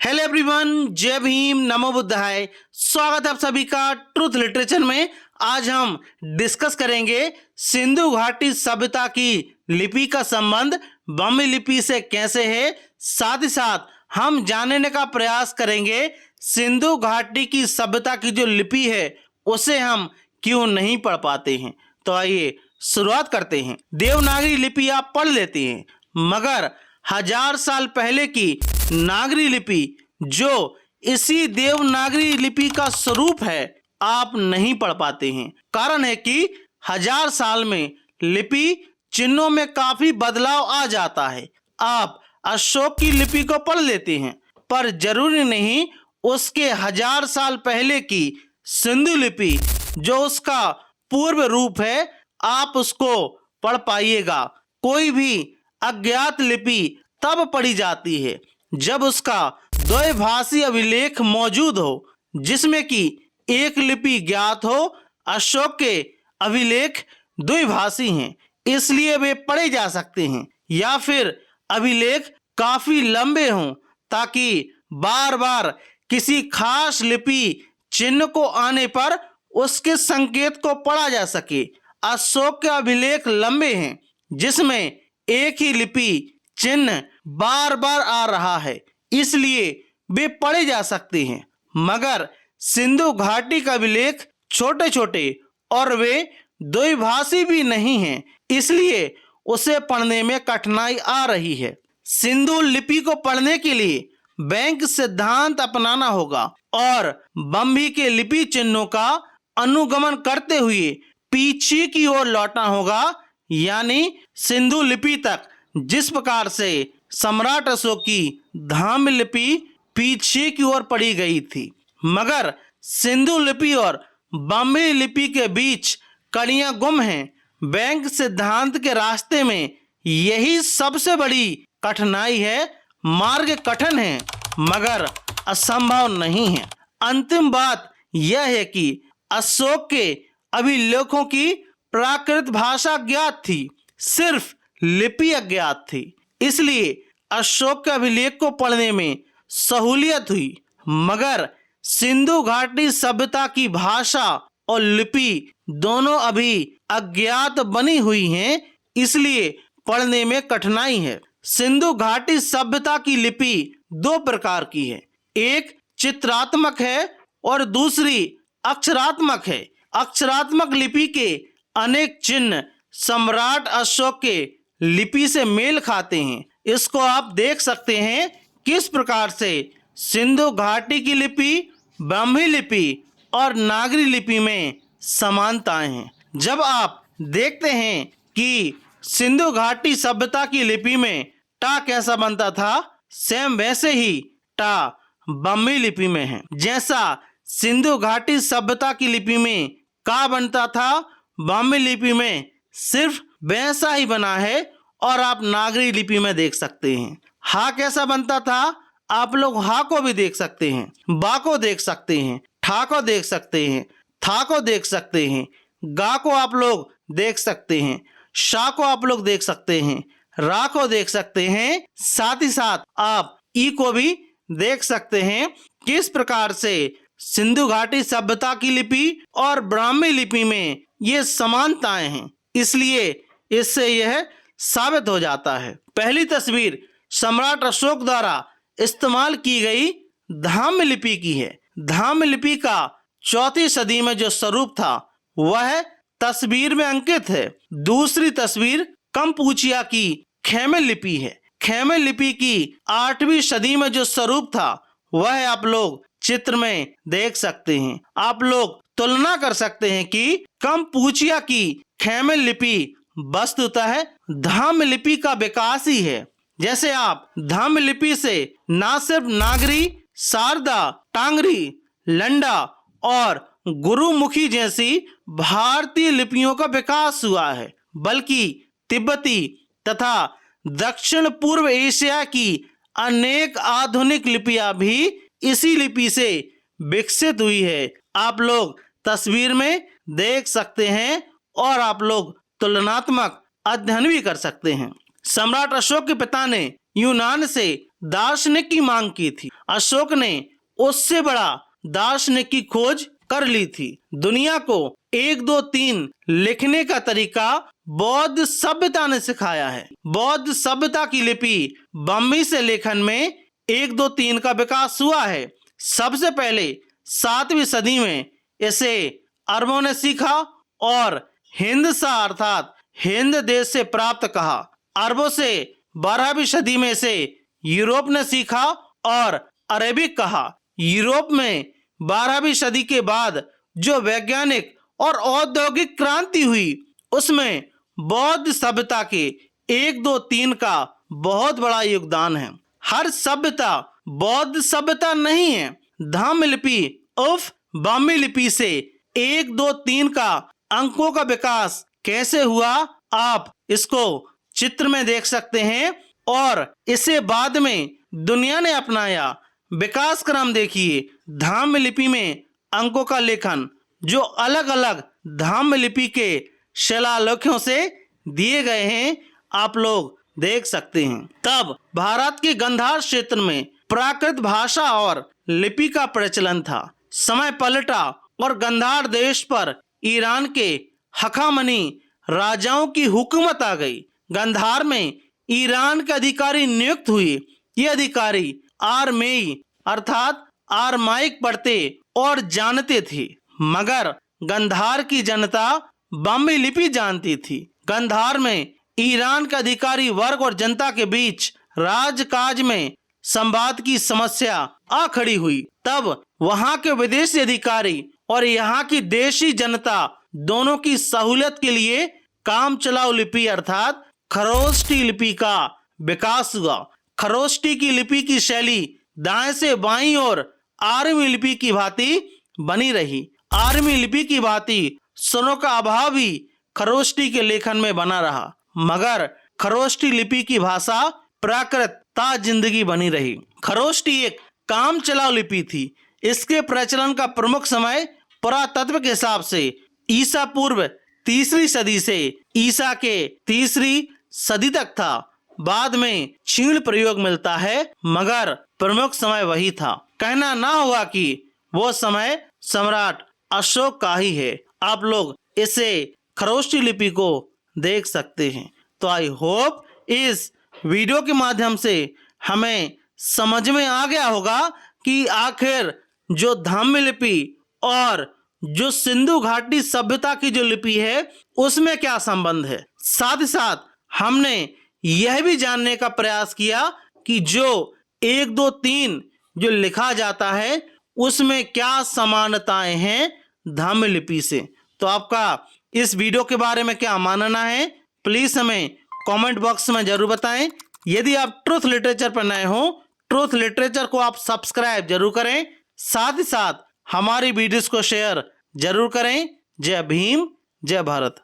Hello everyone, जय भीम, नमो बुद्धाय। स्वागत है आप सभी का ट्रुथ लिटरेचर में। आज हम डिस्कस करेंगे सिंधु घाटी सभ्यता की लिपि का संबंध ब्राह्मी लिपि से कैसे है। साथ ही साथ हम जानने का प्रयास करेंगे सिंधु घाटी की सभ्यता की जो लिपि है उसे हम क्यों नहीं पढ़ पाते हैं। तो आइए शुरुआत करते हैं। देवनागरी लिपि आप पढ़ लेते हैं, मगर 1000 साल पहले की नागरी लिपि जो इसी देवनागरी लिपि का स्वरूप है आप नहीं पढ़ पाते हैं। कारण है कि 1000 साल में लिपि चिन्हों में काफी बदलाव आ जाता है। आप अशोक की लिपि को पढ़ लेते हैं, पर जरूरी नहीं उसके 1000 साल पहले की सिंधु लिपि जो उसका पूर्व रूप है आप उसको पढ़ पाइएगा। कोई भी अज्ञात लिपि तब पढ़ी जाती है जब उसका द्विभाषी अभिलेख मौजूद हो, जिसमें कि एक लिपि ज्ञात हो। अशोक के अभिलेख द्विभाषी हैं, इसलिए वे पढ़े जा सकते हैं, या फिर अभिलेख काफी लंबे हों ताकि बार बार किसी खास लिपि चिन्ह को आने पर उसके संकेत को पढ़ा जा सके। अशोक के अभिलेख लंबे हैं जिसमें एक ही लिपि चिन्ह बार बार आ रहा है, इसलिए वे पढ़े जा सकते हैं। मगर सिंधु घाटी का अभिलेख छोटे छोटे और वे द्विभाषी भी नहीं हैं, इसलिए उसे पढ़ने में कठिनाई आ रही है। सिंधु लिपि को पढ़ने के लिए बैंक सिद्धांत अपनाना होगा और ब्राह्मी के लिपि चिन्हों का अनुगमन करते हुए पीछे की ओर लौटना होगा, यानी सिंधु लिपि तक। जिस प्रकार से सम्राट अशोक की धाम्य लिपि पीछे की ओर पढ़ी गई थी, मगर सिंधु लिपि और ब्राह्मी लिपि के बीच कड़ियां गुम हैं। बैंक सिद्धांत के रास्ते में यही सबसे बड़ी कठिनाई है। मार्ग कठिन है मगर असंभव नहीं है। अंतिम बात यह है कि अशोक के अभिलेखों की प्राकृत भाषा ज्ञात थी, सिर्फ लिपि अज्ञात थी, इसलिए अशोक के अभिलेख को पढ़ने में सहूलियत हुई। मगर सिंधु घाटी सभ्यता की भाषा और लिपि दोनों अभी अज्ञात बनी हुई हैं, इसलिए पढ़ने में कठिनाई है। सिंधु घाटी सभ्यता की लिपि दो प्रकार की है, एक चित्रात्मक है और दूसरी अक्षरात्मक है। अक्षरात्मक लिपि के अनेक चिन्ह सम्राट अशोक के लिपि से मेल खाते हैं। इसको आप देख सकते हैं किस प्रकार से सिंधु घाटी की लिपि ब्राह्मी लिपि और नागरी लिपि में समानताएं हैं। जब आप देखते हैं कि सिंधु घाटी सभ्यता की लिपि में टा कैसा बनता था, सेम वैसे ही टा ब्राह्मी लिपि में है। जैसा सिंधु घाटी सभ्यता की लिपि में का बनता था, ब्राह्मी लिपि में सिर्फ वैसा ही बना है। और आप नागरी लिपि में देख सकते हैं हा कैसा बनता था। आप लोग हा को भी देख सकते हैं, बा को देख सकते हैं, ठा को देख सकते हैं, था को देख सकते हैं, गा को आप लोग देख सकते हैं, शा को आप लोग देख सकते हैं, रा को देख सकते हैं। साथ ही साथ आप ई को भी देख सकते हैं। किस प्रकार से सिंधु घाटी सभ्यता की लिपि और ब्राह्मी लिपि में ये समानताएं हैं, इसलिए इससे यह साबित हो जाता है। पहली तस्वीर सम्राट अशोक द्वारा इस्तेमाल की गई धाम्य लिपि की है। धाम्य लिपि का 4वीं सदी में जो स्वरूप था वह तस्वीर में अंकित है। दूसरी तस्वीर कंपूचिया की खेमे लिपि है। खेमे लिपि की 8वीं सदी में जो स्वरूप था वह आप लोग चित्र में देख सकते हैं। आप लोग तुलना कर सकते हैं कि कंपूचिया की खेमे लिपि वस्तुतः धाम्य लिपि का विकास ही है। जैसे आप धाम्य लिपि से न सिर्फ नागरी, शारदा, टांगरी, लंडा और गुरुमुखी जैसी भारतीय लिपियों का विकास हुआ है, बल्कि तिब्बती तथा दक्षिण पूर्व एशिया की अनेक आधुनिक लिपियां भी इसी लिपि से विकसित हुई है। आप लोग तस्वीर में देख सकते हैं और आप लोग तुलनात्मक अध्ययन भी कर सकते हैं। सम्राट अशोक के पिता ने यूनान से दार्शनिक की मांग की थी। अशोक ने उससे बड़ा दार्शनिक की खोज कर ली थी। दुनिया को 1, 2, 3 लिखने का तरीका बौद्ध सभ्यता ने सिखाया है। बौद्ध सभ्यता की लिपि ब्राह्मी से लेखन में 1, 2, 3 का विकास हुआ है। सबसे पहले 7वीं सदी में इसे अरबों ने सीखा और हिंदसा अर्थात हिंद देश से प्राप्त कहा। अरबों से 12वीं सदी में इसे यूरोप ने सीखा और अरेबिक कहा। यूरोप में 12वीं सदी के बाद जो वैज्ञानिक और औद्योगिक क्रांति हुई उसमें बौद्ध सभ्यता के 1, 2, 3 का बहुत बड़ा योगदान है। हर सभ्यता बौद्ध सभ्यता नहीं है। धाम लिपि उर्फ ब्राह्मी लिपि से 1, 2, 3 का अंकों का विकास कैसे हुआ आप इसको चित्र में देख सकते हैं और इसे बाद में दुनिया ने अपनाया। विकास क्रम देखिए। धाम लिपि में अंकों का लेखन जो अलग अलग धाम लिपि के शिलालेखों से दिए गए हैं आप लोग देख सकते हैं। तब भारत के गांधार क्षेत्र में प्राकृत भाषा और लिपि का प्रचलन था। समय पलटा और गांधार देश पर ईरान के हखामनी राजाओं की हुकूमत आ गई। गांधार में ईरान के अधिकारी नियुक्त हुए। ये अधिकारी आरमेई अर्थात आरमाइक पढ़ते और जानते थे, मगर गांधार की जनता ब्राह्मी लिपि जानती थी। गांधार में ईरान के अधिकारी वर्ग और जनता के बीच राजकाज में संवाद की समस्या आ खड़ी हुई। तब वहां के विदेशी अधिकारी और यहाँ की देशी जनता दोनों की सहूलियत के लिए काम चलाऊ लिपि अर्थात खरोष्टी लिपि का विकास हुआ। खरोष्टी की लिपि की शैली दाएं से बाईं और आर्मी लिपि की भांति बनी रही। आर्मी लिपि की भांति स्वरों का अभाव ही खरोष्टी के लेखन में बना रहा, मगर खरोष्टी लिपि की भाषा प्राकृत जिंदगी बनी रही। खरोष्टी एक काम चलाऊ लिपि थी। इसके प्रचलन का प्रमुख समय पुरातत्व के हिसाब से ईसा पूर्व 3री सदी से ईसा के 3री सदी तक था। बाद में क्षीण प्रयोग मिलता है, मगर प्रमुख समय वही था। कहना ना हुआ कि वो समय सम्राट अशोक का ही है। आप लोग इसे खरोष्टी लिपि को देख सकते हैं। तो आई होप इस वीडियो के माध्यम से हमें समझ में आ गया होगा कि आखिर जो धामी लिपि और जो सिंधु घाटी सभ्यता की जो लिपि है उसमें क्या संबंध है। साथ ही साथ हमने यह भी जानने का प्रयास किया कि जो 1, 2, 3 जो लिखा जाता है उसमें क्या समानताएं हैं धामी लिपि से। तो आपका इस वीडियो के बारे में क्या मानना है प्लीज हमें कमेंट बॉक्स में जरूर बताएं। यदि आप ट्रूथ लिटरेचर पर नए हो, ट्रूथ लिटरेचर को आप सब्सक्राइब जरूर करें। साथ ही साथ हमारी वीडियोस को शेयर जरूर करें। जय भीम, जय भारत।